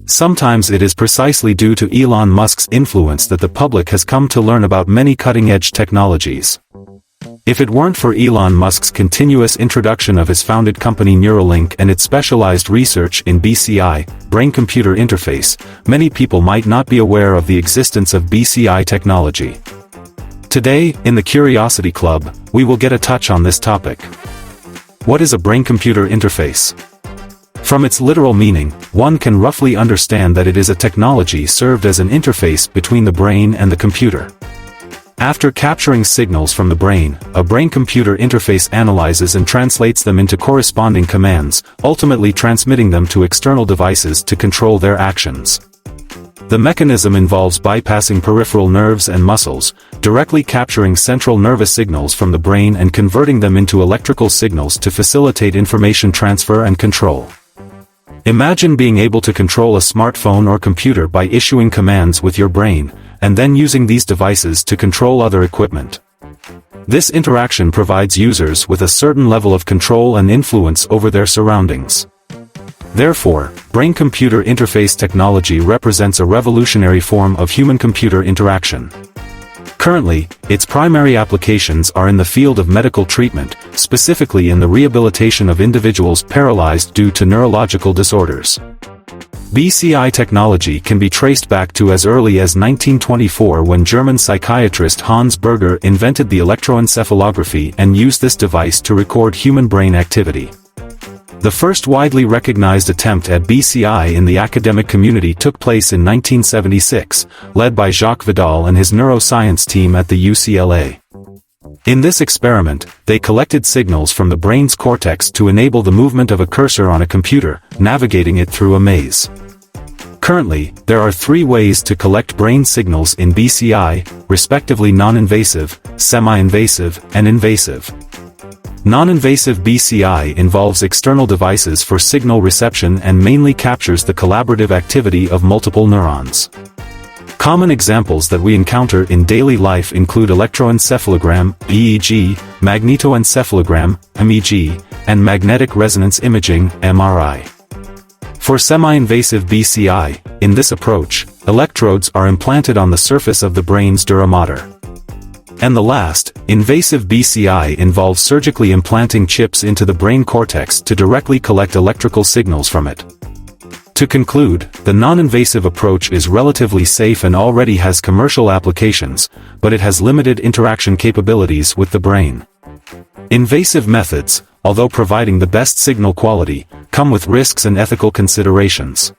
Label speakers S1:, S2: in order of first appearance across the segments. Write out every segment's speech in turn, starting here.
S1: Sometimes it is precisely due to Elon Musk's influence that the public has come to learn about many cutting-edge technologies. If it weren't for Elon Musk's continuous introduction of his founded company Neuralink and its specialized research in BCI, brain-computer interface, many people might not be aware of the existence of BCI technology. Today, in the Curiosity Club, we will get a touch on this topic. What is a brain-computer interface? From its literal meaning, one can roughly understand that it is a technology served as an interface between the brain and the computer. After capturing signals from the brain, a brain-computer interface analyzes and translates them into corresponding commands, ultimately transmitting them to external devices to control their actions. The mechanism involves bypassing peripheral nerves and muscles, directly capturing central nervous signals from the brain and converting them into electrical signals to facilitate information transfer and control. Imagine being able to control a smartphone or computer by issuing commands with your brain, and then using these devices to control other equipment. This interaction provides users with a certain level of control and influence over their surroundings. Therefore, brain-computer interface technology represents a revolutionary form of human-computer interaction. Currently, its primary applications are in the field of medical treatment, specifically in the rehabilitation of individuals paralyzed due to neurological disorders. BCI technology can be traced back to as early as 1924 when German psychiatrist Hans Berger invented the electroencephalography and used this device to record human brain activity. The first widely recognized attempt at BCI in the academic community took place in 1976, led by Jacques Vidal and his neuroscience team at the UCLA. In this experiment, they collected signals from the brain's cortex to enable the movement of a cursor on a computer, navigating it through a maze. Currently, there are three ways to collect brain signals in BCI, respectively non-invasive, semi-invasive, and invasive. Non-invasive BCI involves external devices for signal reception and mainly captures the collaborative activity of multiple neurons. Common examples that we encounter in daily life include electroencephalogram, EEG, magnetoencephalogram, MEG, and magnetic resonance imaging, MRI. For semi-invasive BCI, in this approach, electrodes are implanted on the surface of the brain's dura mater. And the last, invasive BCI involves surgically implanting chips into the brain cortex to directly collect electrical signals from it. To conclude, the non-invasive approach is relatively safe and already has commercial applications, but it has limited interaction capabilities with the brain. Invasive methods, although providing the best signal quality, come with risks and ethical considerations.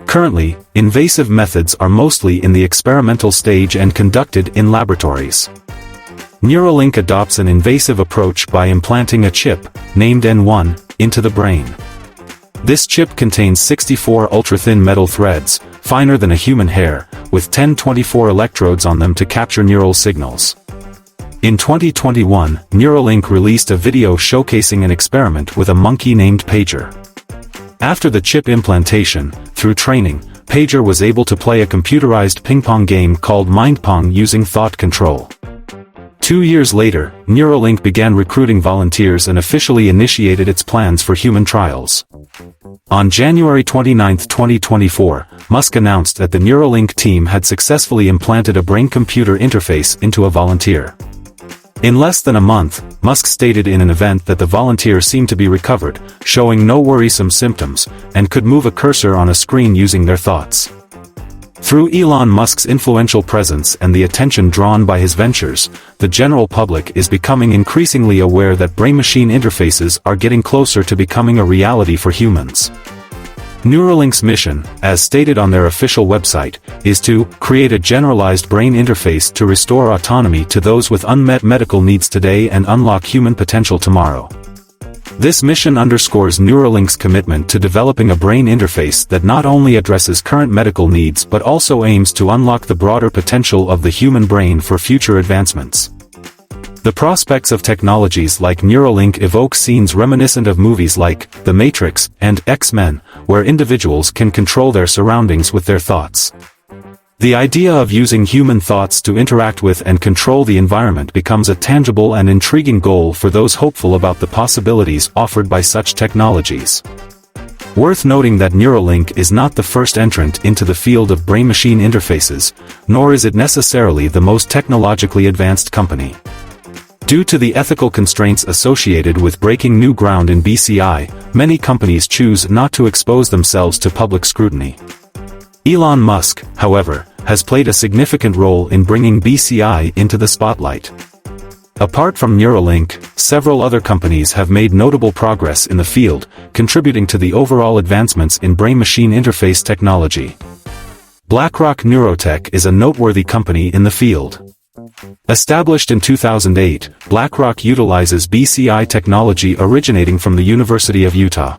S1: Currently, invasive methods are mostly in the experimental stage and conducted in laboratories. Neuralink adopts an invasive approach by implanting a chip, named N1, into the brain. This chip contains 64 ultra-thin metal threads, finer than a human hair, with 1024 electrodes on them to capture neural signals. In 2021, Neuralink released a video showcasing an experiment with a monkey named Pager. After the chip implantation, through training, Pager was able to play a computerized ping-pong game called Mind Pong using thought control. 2 years later, Neuralink began recruiting volunteers and officially initiated its plans for human trials. On January 29, 2024, Musk announced that the Neuralink team had successfully implanted a brain-computer interface into a volunteer. In less than a month, Musk stated in an event that the volunteer seemed to be recovered, showing no worrisome symptoms, and could move a cursor on a screen using their thoughts. Through Elon Musk's influential presence and the attention drawn by his ventures, the general public is becoming increasingly aware that brain-machine interfaces are getting closer to becoming a reality for humans. Neuralink's mission, as stated on their official website, is to create a generalized brain interface to restore autonomy to those with unmet medical needs today and unlock human potential tomorrow. This mission underscores Neuralink's commitment to developing a brain interface that not only addresses current medical needs but also aims to unlock the broader potential of the human brain for future advancements. The prospects of technologies like Neuralink evoke scenes reminiscent of movies like The Matrix and X-Men, where individuals can control their surroundings with their thoughts. The idea of using human thoughts to interact with and control the environment becomes a tangible and intriguing goal for those hopeful about the possibilities offered by such technologies. Worth noting that Neuralink is not the first entrant into the field of brain-machine interfaces, nor is it necessarily the most technologically advanced company. Due to the ethical constraints associated with breaking new ground in BCI, many companies choose not to expose themselves to public scrutiny. Elon Musk, however, has played a significant role in bringing BCI into the spotlight. Apart from Neuralink, several other companies have made notable progress in the field, contributing to the overall advancements in brain-machine interface technology. BlackRock Neurotech is a noteworthy company in the field. Established in 2008, BlackRock utilizes BCI technology originating from the University of Utah.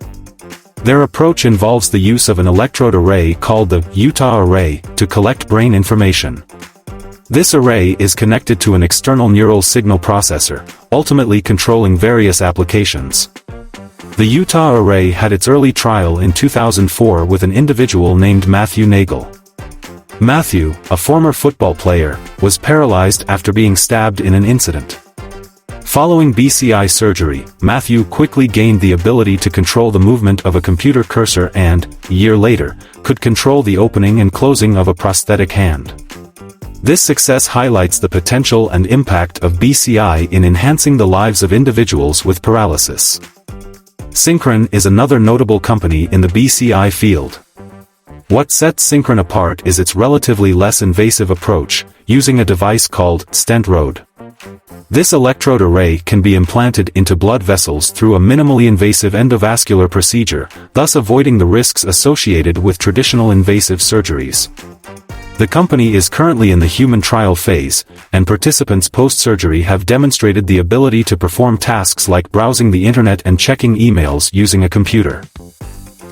S1: Their approach involves the use of an electrode array called the Utah Array to collect brain information. This array is connected to an external neural signal processor, ultimately controlling various applications. The Utah Array had its early trial in 2004 with an individual named Matthew Nagel. Matthew, a former football player, was paralyzed after being stabbed in an incident. Following BCI surgery, Matthew quickly gained the ability to control the movement of a computer cursor and, a year later, could control the opening and closing of a prosthetic hand. This success highlights the potential and impact of BCI in enhancing the lives of individuals with paralysis. Synchron is another notable company in the BCI field. What sets Synchron apart is its relatively less invasive approach, using a device called StentRode. This electrode array can be implanted into blood vessels through a minimally invasive endovascular procedure, thus avoiding the risks associated with traditional invasive surgeries. The company is currently in the human trial phase, and participants post-surgery have demonstrated the ability to perform tasks like browsing the internet and checking emails using a computer.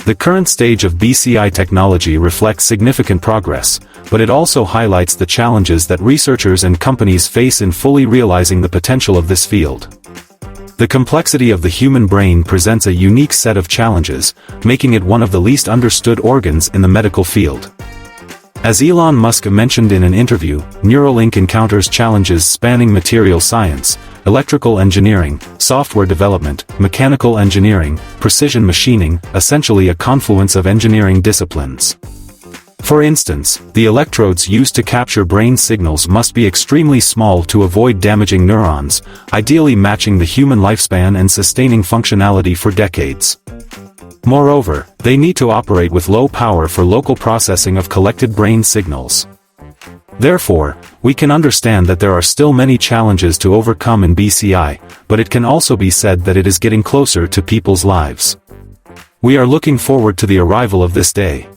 S1: The current stage of BCI technology reflects significant progress, but it also highlights the challenges that researchers and companies face in fully realizing the potential of this field. The complexity of the human brain presents a unique set of challenges, making it one of the least understood organs in the medical field. As Elon Musk mentioned in an interview, Neuralink encounters challenges spanning material science, electrical engineering, software development, mechanical engineering, precision machining, essentially a confluence of engineering disciplines. For instance, the electrodes used to capture brain signals must be extremely small to avoid damaging neurons, ideally matching the human lifespan and sustaining functionality for decades. Moreover, they need to operate with low power for local processing of collected brain signals. Therefore, we can understand that there are still many challenges to overcome in BCI, but it can also be said that it is getting closer to people's lives. We are looking forward to the arrival of this day.